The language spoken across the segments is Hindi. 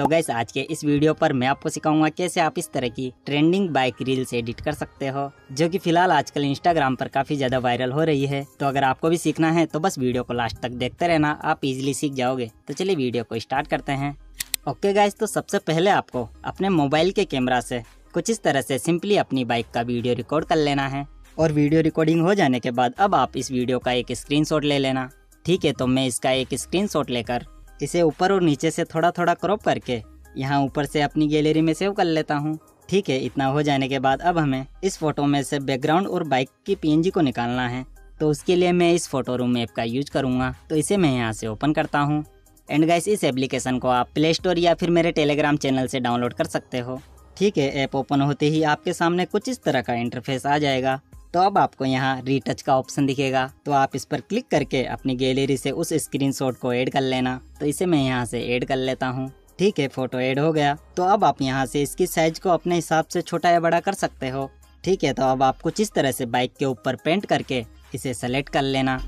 तो गाइस आज के इस वीडियो पर मैं आपको सिखाऊंगा कैसे आप इस तरह की ट्रेंडिंग बाइक रील्स एडिट कर सकते हो, जो कि फिलहाल आजकल इंस्टाग्राम पर काफी ज्यादा वायरल हो रही है। तो अगर आपको भी सीखना है तो बस वीडियो को लास्ट तक देखते रहना, आप इजीली सीख जाओगे। तो चलिए वीडियो को स्टार्ट करते हैं। ओके गाइस, तो सबसे पहले आपको अपने मोबाइल के कैमरा से कुछ इस तरह से सिंपली अपनी बाइक का वीडियो रिकॉर्ड कर लेना है। और वीडियो रिकॉर्डिंग हो जाने के बाद अब आप इस वीडियो का एक स्क्रीनशॉट ले लेना। ठीक है, तो मैं इसका एक स्क्रीनशॉट लेकर इसे ऊपर और नीचे से थोड़ा थोड़ा क्रॉप करके यहाँ ऊपर से अपनी गैलरी में सेव कर लेता हूँ। ठीक है, इतना हो जाने के बाद अब हमें इस फोटो में से बैकग्राउंड और बाइक की पीएनजी को निकालना है। तो उसके लिए मैं इस फोटो रूम ऐप का यूज करूँगा। तो इसे मैं यहाँ से ओपन करता हूँ। एंड गाइस, इस एप्लीकेशन को आप प्ले स्टोर या फिर मेरे टेलीग्राम चैनल से डाउनलोड कर सकते हो। ठीक है, ऐप ओपन होते ही आपके सामने कुछ इस तरह का इंटरफेस आ जाएगा। तो अब आपको यहाँ रीटच का ऑप्शन दिखेगा, तो आप इस पर क्लिक करके अपनी गैलरी से उस स्क्रीनशॉट को ऐड कर लेना। तो इसे मैं यहाँ से ऐड कर लेता हूँ। ठीक है, फोटो ऐड हो गया। तो अब आप यहाँ से इसकी साइज को अपने हिसाब से छोटा या बड़ा कर सकते हो। ठीक है, तो अब आप कुछ इस तरह से बाइक के ऊपर पेंट करके इसे सेलेक्ट कर लेना।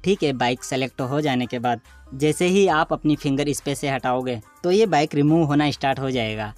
ठीक है, बाइक सेलेक्ट हो जाने के बाद जैसे ही आप अपनी फिंगर इस पे से हटाओगे तो ये बाइक रिमूव होना स्टार्ट हो जाएगा।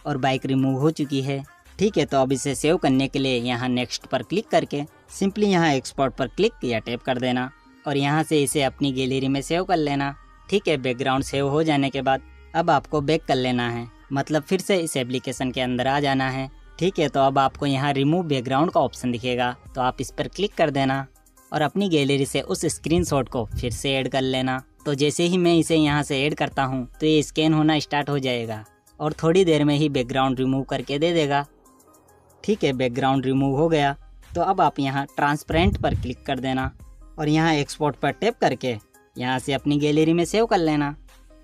और बाइक रिमूव हो चुकी है। ठीक है, तो अब इसे सेव करने के लिए यहाँ नेक्स्ट पर क्लिक करके सिंपली यहाँ एक्सपोर्ट पर क्लिक या टैप कर देना और यहाँ से इसे अपनी गैलरी में सेव कर लेना। ठीक है, बैकग्राउंड सेव हो जाने के बाद अब आपको बैक कर लेना है, मतलब फिर से इस एप्लीकेशन के अंदर आ जाना है। ठीक है, तो अब आपको यहाँ रिमूव बैकग्राउंड का ऑप्शन दिखेगा, तो आप इस पर क्लिक कर देना और अपनी गैलरी से उस स्क्रीनशॉट को फिर से ऐड कर लेना। तो जैसे ही मैं इसे यहाँ से ऐड करता हूँ तो ये स्कैन होना स्टार्ट हो जाएगा और थोड़ी देर में ही बैकग्राउंड रिमूव करके दे देगा। ठीक है, बैकग्राउंड रिमूव हो गया। तो अब आप यहाँ ट्रांसपेरेंट पर क्लिक कर देना और यहाँ एक्सपोर्ट पर टैप करके यहाँ से अपनी गैलरी में सेव कर लेना।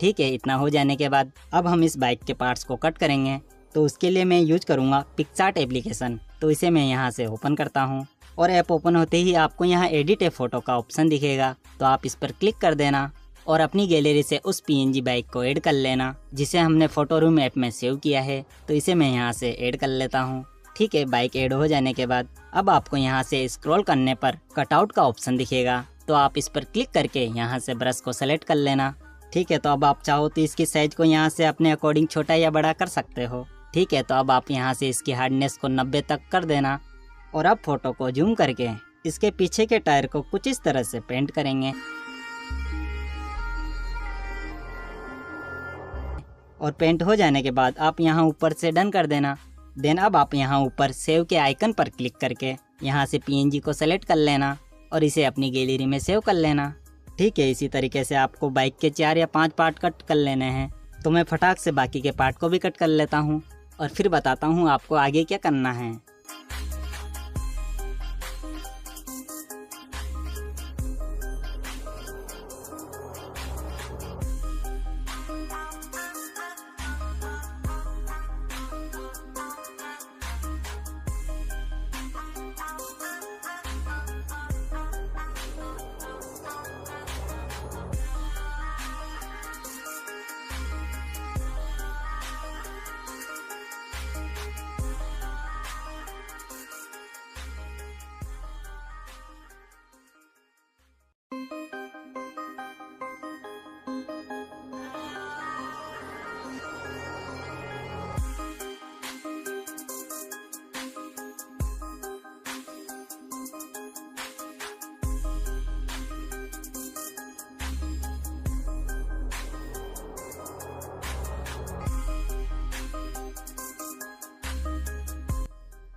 ठीक है, इतना हो जाने के बाद अब हम इस बाइक के पार्ट्स को कट करेंगे। तो उसके लिए मैं यूज करूँगा पिक्सार्ट एप्लीकेशन। तो इसे मैं यहाँ से ओपन करता हूँ और ऐप ओपन होते ही आपको यहाँ एडिट ए फोटो का ऑप्शन दिखेगा, तो आप इस पर क्लिक कर देना और अपनी गैलरी से उस पीएनजी बाइक को ऐड कर लेना जिसे हमने फोटो रूम ऐप में सेव किया है। तो इसे मैं यहाँ से ऐड कर लेता हूँ। ठीक है, बाइक ऐड हो जाने के बाद अब आपको यहाँ से स्क्रॉल करने पर कटआउट का ऑप्शन दिखेगा, तो आप इस पर क्लिक करके यहाँ से ब्रश को सेलेक्ट कर लेना। ठीक है, तो अब आप चाहो तो इसकी साइज को यहाँ से अपने अकॉर्डिंग छोटा या बड़ा कर सकते हो। ठीक है, तो अब आप यहाँ से इसकी हार्डनेस को 90 तक कर देना और अब फोटो को जूम करके इसके पीछे के टायर को कुछ इस तरह से पेंट करेंगे। और पेंट हो जाने के बाद आप यहाँ ऊपर से डन कर देना। देन अब आप यहाँ ऊपर सेव के आइकन पर क्लिक करके यहाँ से पीएनजी को सेलेक्ट कर लेना और इसे अपनी गैलरी में सेव कर लेना। ठीक है, इसी तरीके से आपको बाइक के 4 या 5 पार्ट कट कर लेने हैं। तो मैं फटाक से बाकी के पार्ट को भी कट कर लेता हूँ और फिर बताता हूँ आपको आगे क्या करना है।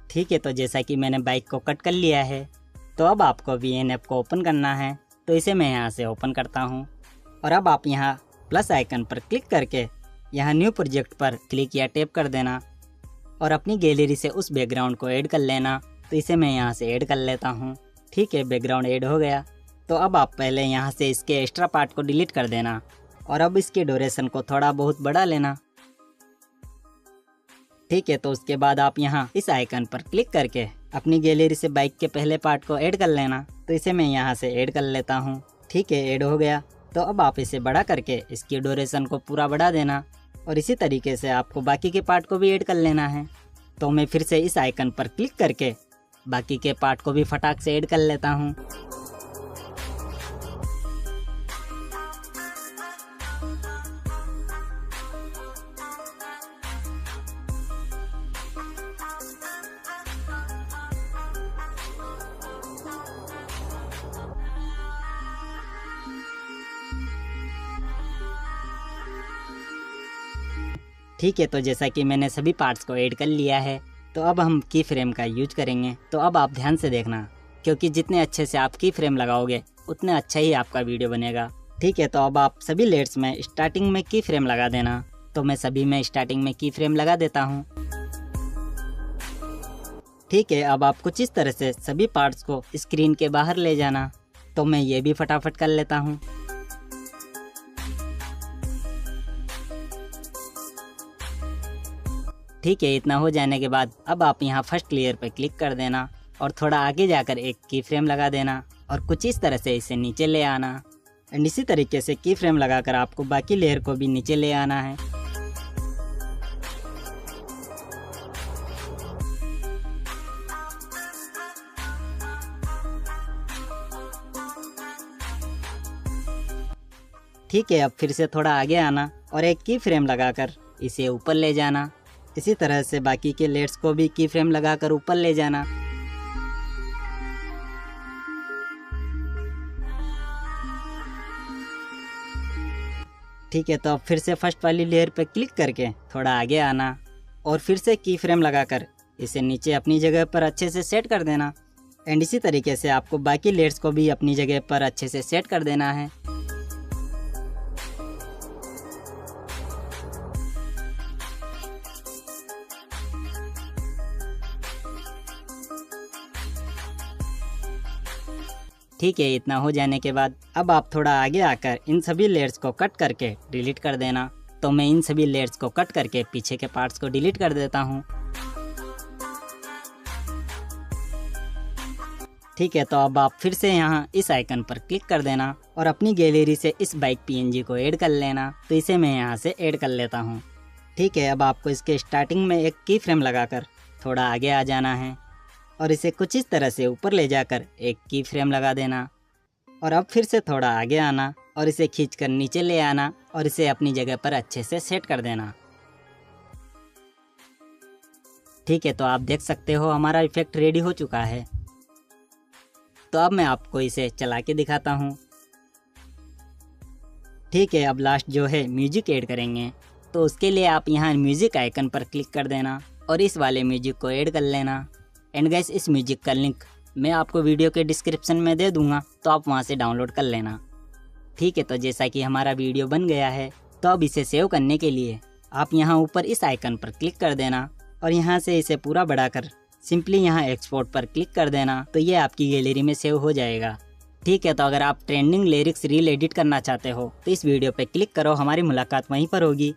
ठीक है, तो जैसा कि मैंने बाइक को कट कर लिया है, तो अब आपको VN ऐप को ओपन करना है। तो इसे मैं यहाँ से ओपन करता हूँ और अब आप यहाँ प्लस आइकन पर क्लिक करके यहाँ न्यू प्रोजेक्ट पर क्लिक या टैप कर देना और अपनी गैलरी से उस बैकग्राउंड को ऐड कर लेना। तो इसे मैं यहाँ से ऐड कर लेता हूँ। ठीक है, बैकग्राउंड ऐड हो गया। तो अब आप पहले यहाँ से इसके एक्स्ट्रा पार्ट को डिलीट कर देना और अब इसके ड्यूरेशन को थोड़ा बहुत बढ़ा लेना। ठीक है, तो उसके बाद आप यहाँ इस आइकन पर क्लिक करके अपनी गैलरी से बाइक के पहले पार्ट को ऐड कर लेना। तो इसे मैं यहाँ से ऐड कर लेता हूँ। ठीक है, ऐड हो गया। तो अब आप इसे बड़ा करके इसकी ड्यूरेशन को पूरा बढ़ा देना और इसी तरीके से आपको बाकी के पार्ट को भी ऐड कर लेना है। तो मैं फिर से इस आइकन पर क्लिक करके बाकी के पार्ट को भी फटाक से ऐड कर लेता हूँ। ठीक है, तो जैसा कि मैंने सभी पार्ट्स को ऐड कर लिया है, तो अब हम की फ्रेम का यूज करेंगे। तो अब आप ध्यान से देखना, क्योंकि जितने अच्छे से आप की फ्रेम लगाओगे उतने अच्छा ही आपका वीडियो बनेगा। ठीक है, तो अब आप सभी लेयर्स में स्टार्टिंग में की फ्रेम लगा देना। तो मैं सभी में स्टार्टिंग में की फ्रेम लगा देता हूँ। ठीक है, अब आप कुछ इस तरह से सभी पार्ट्स को स्क्रीन के बाहर ले जाना। तो मैं ये भी फटाफट कर लेता हूँ। ठीक है, इतना हो जाने के बाद अब आप यहाँ फर्स्ट लेयर पर क्लिक कर देना और थोड़ा आगे जाकर एक की फ्रेम लगा देना और कुछ इस तरह से इसे नीचे ले आना। एंड इसी तरीके से की फ्रेम लगाकर आपको बाकी लेयर को भी नीचे ले आना है। ठीक है, अब फिर से थोड़ा आगे आना और एक की फ्रेम लगाकर इसे ऊपर ले जाना। इसी तरह से बाकी के लेयर्स को भी की फ्रेम लगाकर ऊपर ले जाना। ठीक है, तो अब फिर से फर्स्ट वाली लेयर पर क्लिक करके थोड़ा आगे आना और फिर से की फ्रेम लगाकर इसे नीचे अपनी जगह पर अच्छे से सेट कर देना। एंड इसी तरीके से आपको बाकी लेयर्स को भी अपनी जगह पर अच्छे से सेट कर देना है। ठीक है, इतना हो जाने के बाद अब आप थोड़ा आगे आकर इन सभी लेयर्स को कट करके डिलीट कर देना। तो मैं इन सभी लेयर्स को कट करके पीछे के पार्ट्स को डिलीट कर देता हूँ। ठीक है, तो अब आप फिर से यहाँ इस आइकन पर क्लिक कर देना और अपनी गैलरी से इस बाइक PNG को ऐड कर लेना। तो इसे मैं यहाँ से ऐड कर लेता हूँ। ठीक है, अब आपको इसके स्टार्टिंग में एक की फ्रेम लगाकर थोड़ा आगे आ जाना है और इसे कुछ इस तरह से ऊपर ले जाकर एक की फ्रेम लगा देना और अब फिर से थोड़ा आगे आना और इसे खींचकर नीचे ले आना और इसे अपनी जगह पर अच्छे से सेट कर देना। ठीक है, तो आप देख सकते हो हमारा इफेक्ट रेडी हो चुका है। तो अब मैं आपको इसे चला के दिखाता हूँ। ठीक है, अब लास्ट जो है म्यूजिक ऐड करेंगे। तो उसके लिए आप यहाँ म्यूजिक आइकन पर क्लिक कर देना और इस वाले म्यूजिक को ऐड कर लेना। एंड गाइस, इस म्यूजिक का लिंक मैं आपको वीडियो के डिस्क्रिप्शन में दे दूंगा, तो आप वहां से डाउनलोड कर लेना। ठीक है, तो जैसा कि हमारा वीडियो बन गया है, तो अब इसे सेव करने के लिए आप यहां ऊपर इस आइकन पर क्लिक कर देना और यहां से इसे पूरा बढ़ाकर सिंपली यहां एक्सपोर्ट पर क्लिक कर देना। तो ये आपकी गैलरी में सेव हो जाएगा। ठीक है, तो अगर आप ट्रेंडिंग लिरिक्स रील एडिट करना चाहते हो तो इस वीडियो पर क्लिक करो, हमारी मुलाकात वहीं पर होगी।